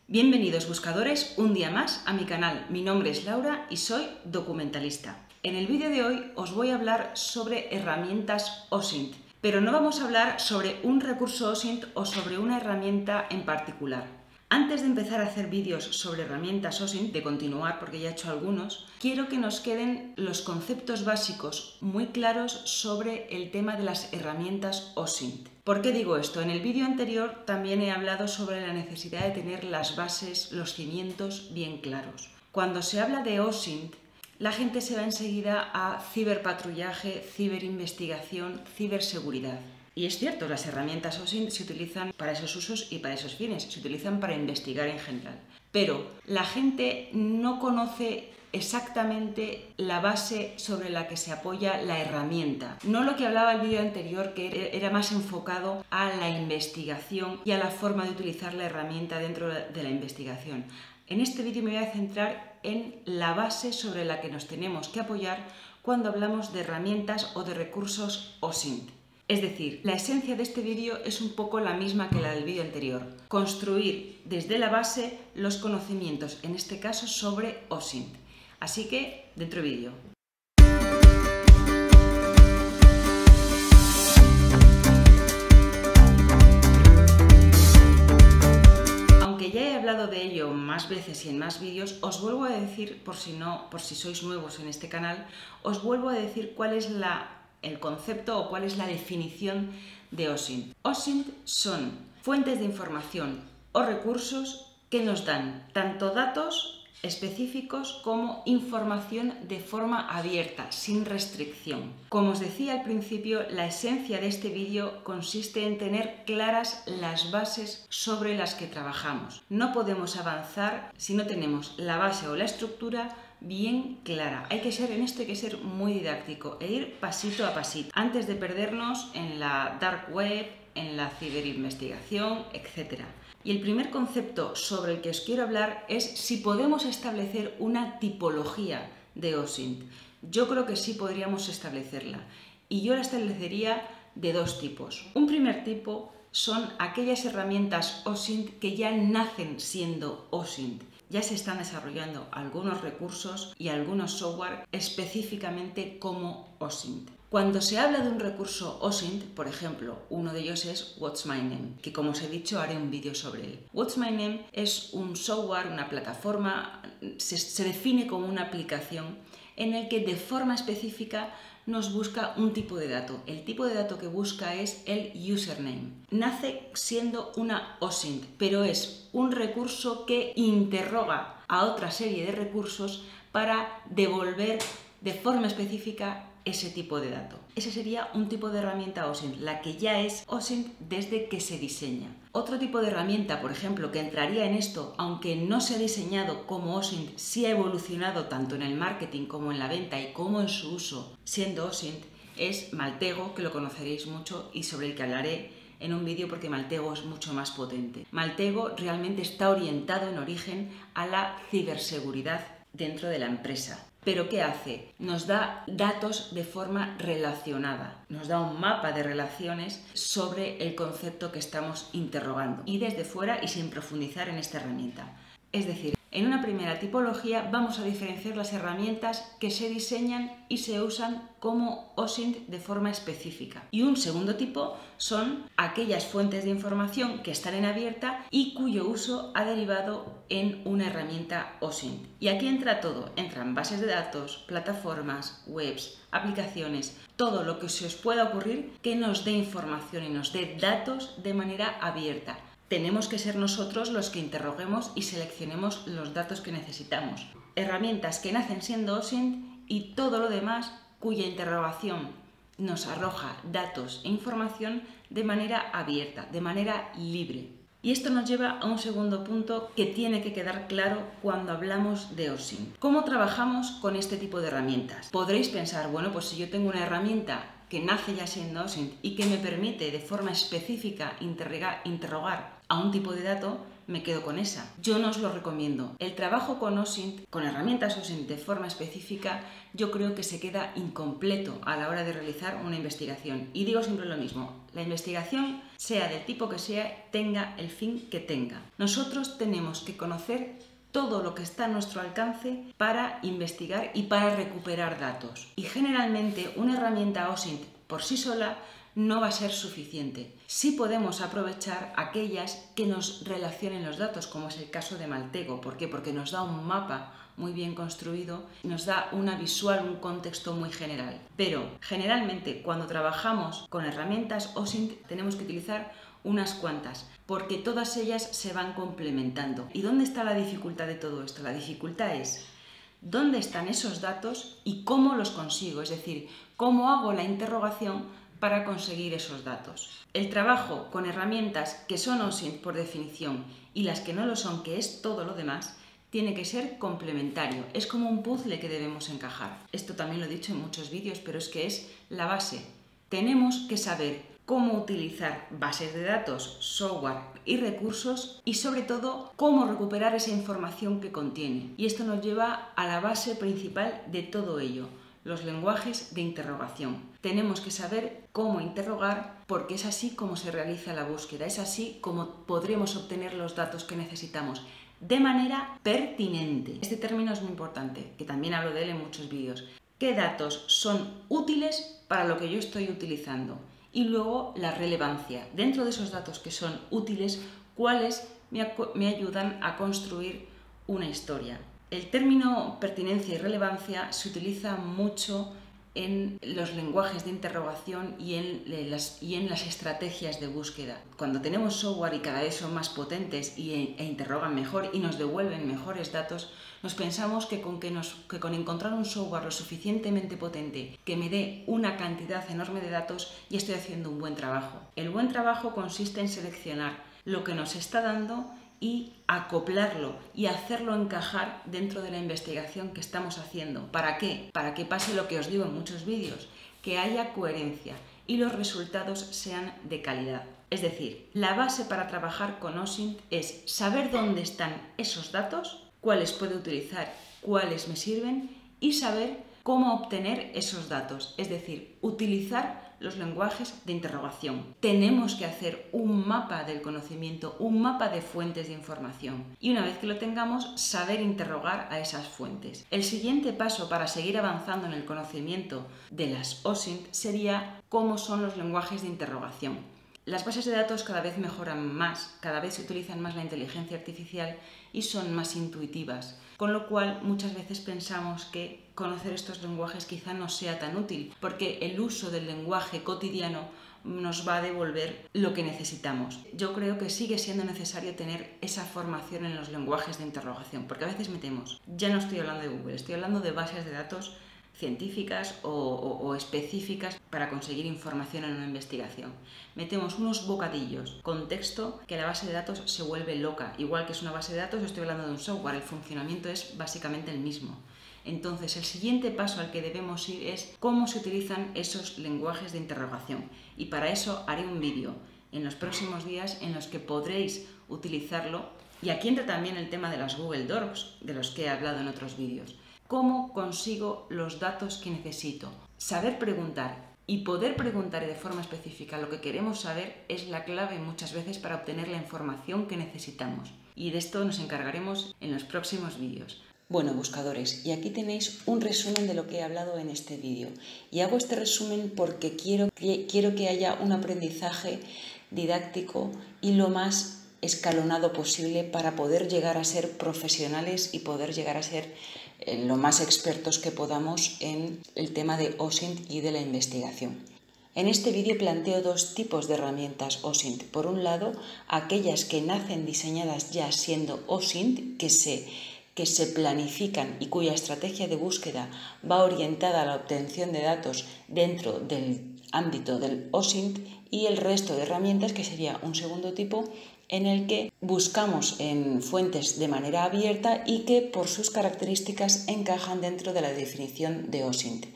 Bienvenidos buscadores un día más a mi canal. Mi nombre es Laura y soy documentalista. En el vídeo de hoy os voy a hablar sobre herramientas OSINT, pero no vamos a hablar sobre un recurso OSINT o sobre una herramienta en particular. Antes de empezar a hacer vídeos sobre herramientas OSINT, de continuar porque ya he hecho algunos, quiero que nos queden los conceptos básicos muy claros sobre el tema de las herramientas OSINT. ¿Por qué digo esto? En el vídeo anterior también he hablado sobre la necesidad de tener las bases, los cimientos bien claros. Cuando se habla de OSINT, la gente se va enseguida a ciberpatrullaje, ciberinvestigación, ciberseguridad. Y es cierto, las herramientas OSINT se utilizan para esos usos y para esos fines, se utilizan para investigar en general. Pero la gente no conoce exactamente la base sobre la que se apoya la herramienta. No lo que hablaba el vídeo anterior, que era más enfocado a la investigación y a la forma de utilizar la herramienta dentro de la investigación. En este vídeo me voy a centrar en la base sobre la que nos tenemos que apoyar cuando hablamos de herramientas o de recursos OSINT. Es decir, la esencia de este vídeo es un poco la misma que la del vídeo anterior. Construir desde la base los conocimientos, en este caso sobre OSINT. Así que, dentro vídeo. Aunque ya he hablado de ello más veces y en más vídeos, os vuelvo a decir, por si sois nuevos en este canal, os vuelvo a decir cuál es el concepto o cuál es la definición de OSINT. OSINT son fuentes de información o recursos que nos dan tanto datos específicos como información de forma abierta, sin restricción. Como os decía al principio, la esencia de este vídeo consiste en tener claras las bases sobre las que trabajamos. No podemos avanzar si no tenemos la base o la estructura bien clara. En esto hay que ser muy didáctico e ir pasito a pasito, antes de perdernos en la dark web, en la ciberinvestigación, etc. Y el primer concepto sobre el que os quiero hablar es si podemos establecer una tipología de OSINT. Yo creo que sí podríamos establecerla, y yo la establecería de dos tipos. Un primer tipo son aquellas herramientas OSINT que ya nacen siendo OSINT. Ya se están desarrollando algunos recursos y algunos software específicamente como OSINT. Cuando se habla de un recurso OSINT, por ejemplo, uno de ellos es What's My Name, que como os he dicho haré un vídeo sobre él. What's My Name es un software, una plataforma, se define como una aplicación en el que de forma específica nos busca un tipo de dato. El tipo de dato que busca es el username. Nace siendo una OSINT, pero es un recurso que interroga a otra serie de recursos para devolver de forma específica ese tipo de dato. Ese sería un tipo de herramienta OSINT, la que ya es OSINT desde que se diseña. Otro tipo de herramienta, por ejemplo, que entraría en esto, aunque no se ha diseñado como OSINT, sí ha evolucionado tanto en el marketing como en la venta y como en su uso siendo OSINT, es Maltego, que lo conoceréis mucho y sobre el que hablaré en un vídeo porque Maltego es mucho más potente. Maltego realmente está orientado en origen a la ciberseguridad dentro de la empresa. ¿Pero qué hace? Nos da datos de forma relacionada, nos da un mapa de relaciones sobre el concepto que estamos interrogando y desde fuera y sin profundizar en esta herramienta. Es decir, en una primera tipología vamos a diferenciar las herramientas que se diseñan y se usan como OSINT de forma específica. Y un segundo tipo son aquellas fuentes de información que están en abierta y cuyo uso ha derivado en una herramienta OSINT. Y aquí entra todo, entran bases de datos, plataformas, webs, aplicaciones, todo lo que se os pueda ocurrir que nos dé información y nos dé datos de manera abierta. Tenemos que ser nosotros los que interroguemos y seleccionemos los datos que necesitamos. Herramientas que nacen siendo OSINT y todo lo demás cuya interrogación nos arroja datos e información de manera abierta, de manera libre. Y esto nos lleva a un segundo punto que tiene que quedar claro cuando hablamos de OSINT. ¿Cómo trabajamos con este tipo de herramientas? Podréis pensar, bueno, pues si yo tengo una herramienta que nace ya siendo OSINT y que me permite de forma específica interrogar a un tipo de dato, me quedo con esa. Yo no os lo recomiendo. El trabajo con OSINT, con herramientas OSINT de forma específica, yo creo que se queda incompleto a la hora de realizar una investigación. Y digo siempre lo mismo, la investigación, sea del tipo que sea, tenga el fin que tenga. Nosotros tenemos que conocer todo lo que está a nuestro alcance para investigar y para recuperar datos. Y generalmente una herramienta OSINT por sí sola no va a ser suficiente. Sí podemos aprovechar aquellas que nos relacionen los datos, como es el caso de Maltego. ¿Por qué? Porque nos da un mapa muy bien construido, nos da una visual, un contexto muy general. Pero generalmente cuando trabajamos con herramientas OSINT tenemos que utilizar unas cuantas, porque todas ellas se van complementando. ¿Y dónde está la dificultad de todo esto? La dificultad es dónde están esos datos y cómo los consigo, es decir, cómo hago la interrogación para conseguir esos datos. El trabajo con herramientas que son OSINT por definición y las que no lo son, que es todo lo demás, tiene que ser complementario. Es como un puzzle que debemos encajar. Esto también lo he dicho en muchos vídeos, pero es que es la base. Tenemos que saber cómo utilizar bases de datos, software y recursos y sobre todo cómo recuperar esa información que contiene. Y esto nos lleva a la base principal de todo ello, los lenguajes de interrogación. Tenemos que saber cómo interrogar porque es así como se realiza la búsqueda, es así como podremos obtener los datos que necesitamos de manera pertinente. Este término es muy importante, que también hablo de él en muchos vídeos. ¿Qué datos son útiles para lo que yo estoy utilizando? Y luego la relevancia. Dentro de esos datos que son útiles, ¿cuáles me ayudan a construir una historia? El término pertinencia y relevancia se utiliza mucho en los lenguajes de interrogación y en las estrategias de búsqueda. Cuando tenemos software y cada vez son más potentes e interrogan mejor y nos devuelven mejores datos, nos pensamos que con encontrar un software lo suficientemente potente que me dé una cantidad enorme de datos ya estoy haciendo un buen trabajo. El buen trabajo consiste en seleccionar lo que nos está dando y acoplarlo y hacerlo encajar dentro de la investigación que estamos haciendo. ¿Para qué? Para que pase lo que os digo en muchos vídeos, que haya coherencia y los resultados sean de calidad. Es decir, la base para trabajar con OSINT es saber dónde están esos datos, cuáles puedo utilizar, cuáles me sirven y saber cómo obtener esos datos, es decir, utilizar los lenguajes de interrogación. Tenemos que hacer un mapa del conocimiento, un mapa de fuentes de información y una vez que lo tengamos, saber interrogar a esas fuentes. El siguiente paso para seguir avanzando en el conocimiento de las OSINT sería cómo son los lenguajes de interrogación. Las bases de datos cada vez mejoran más, cada vez se utilizan más la inteligencia artificial y son más intuitivas, con lo cual muchas veces pensamos que conocer estos lenguajes quizá no sea tan útil, porque el uso del lenguaje cotidiano nos va a devolver lo que necesitamos. Yo creo que sigue siendo necesario tener esa formación en los lenguajes de interrogación, porque a veces metemos, ya no estoy hablando de Google, estoy hablando de bases de datos científicas o específicas para conseguir información en una investigación. Metemos unos bocadillos con texto que la base de datos se vuelve loca. Igual que es una base de datos, estoy hablando de un software, el funcionamiento es básicamente el mismo. Entonces, el siguiente paso al que debemos ir es cómo se utilizan esos lenguajes de interrogación. Y para eso haré un vídeo en los próximos días en los que podréis utilizarlo. Y aquí entra también el tema de las Google Docs, de los que he hablado en otros vídeos. ¿Cómo consigo los datos que necesito? Saber preguntar y poder preguntar de forma específica lo que queremos saber es la clave muchas veces para obtener la información que necesitamos. Y de esto nos encargaremos en los próximos vídeos. Bueno, buscadores, y aquí tenéis un resumen de lo que he hablado en este vídeo. Y hago este resumen porque quiero que haya un aprendizaje didáctico y lo más escalonado posible para poder llegar a ser profesionales y poder llegar a ser lo más expertos que podamos en el tema de OSINT y de la investigación. En este vídeo planteo dos tipos de herramientas OSINT. Por un lado, aquellas que nacen diseñadas ya siendo OSINT, que se planifican y cuya estrategia de búsqueda va orientada a la obtención de datos dentro del ámbito del OSINT, y el resto de herramientas, que sería un segundo tipo, en el que buscamos en fuentes de manera abierta y que por sus características encajan dentro de la definición de OSINT.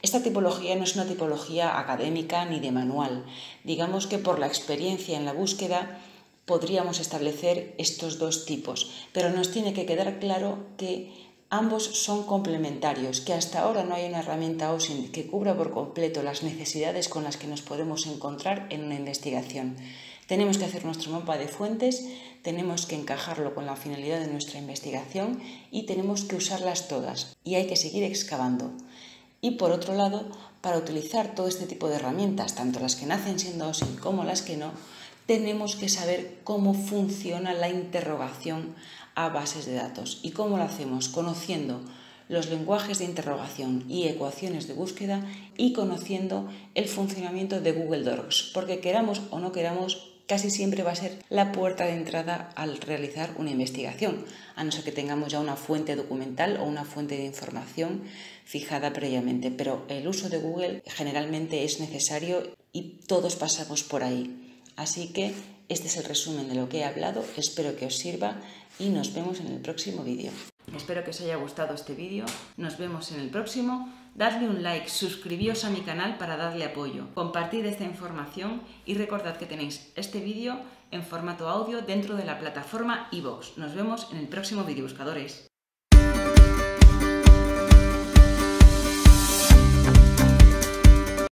Esta tipología no es una tipología académica ni de manual. Digamos que por la experiencia en la búsqueda podríamos establecer estos dos tipos, pero nos tiene que quedar claro que ambos son complementarios, que hasta ahora no hay una herramienta OSINT que cubra por completo las necesidades con las que nos podemos encontrar en una investigación. Tenemos que hacer nuestro mapa de fuentes, tenemos que encajarlo con la finalidad de nuestra investigación y tenemos que usarlas todas, y hay que seguir excavando. Y por otro lado, para utilizar todo este tipo de herramientas, tanto las que nacen siendo OSINT como las que no, tenemos que saber cómo funciona la interrogación a bases de datos. ¿Y cómo lo hacemos? Conociendo los lenguajes de interrogación y ecuaciones de búsqueda y conociendo el funcionamiento de Google Docs, porque queramos o no queramos, casi siempre va a ser la puerta de entrada al realizar una investigación, a no ser que tengamos ya una fuente documental o una fuente de información fijada previamente. Pero el uso de Google generalmente es necesario y todos pasamos por ahí. Así que este es el resumen de lo que he hablado, espero que os sirva y nos vemos en el próximo vídeo. Espero que os haya gustado este vídeo, nos vemos en el próximo. Dadle un like, suscribíos a mi canal para darle apoyo, compartid esta información y recordad que tenéis este vídeo en formato audio dentro de la plataforma iVoox. Nos vemos en el próximo vídeo, buscadores.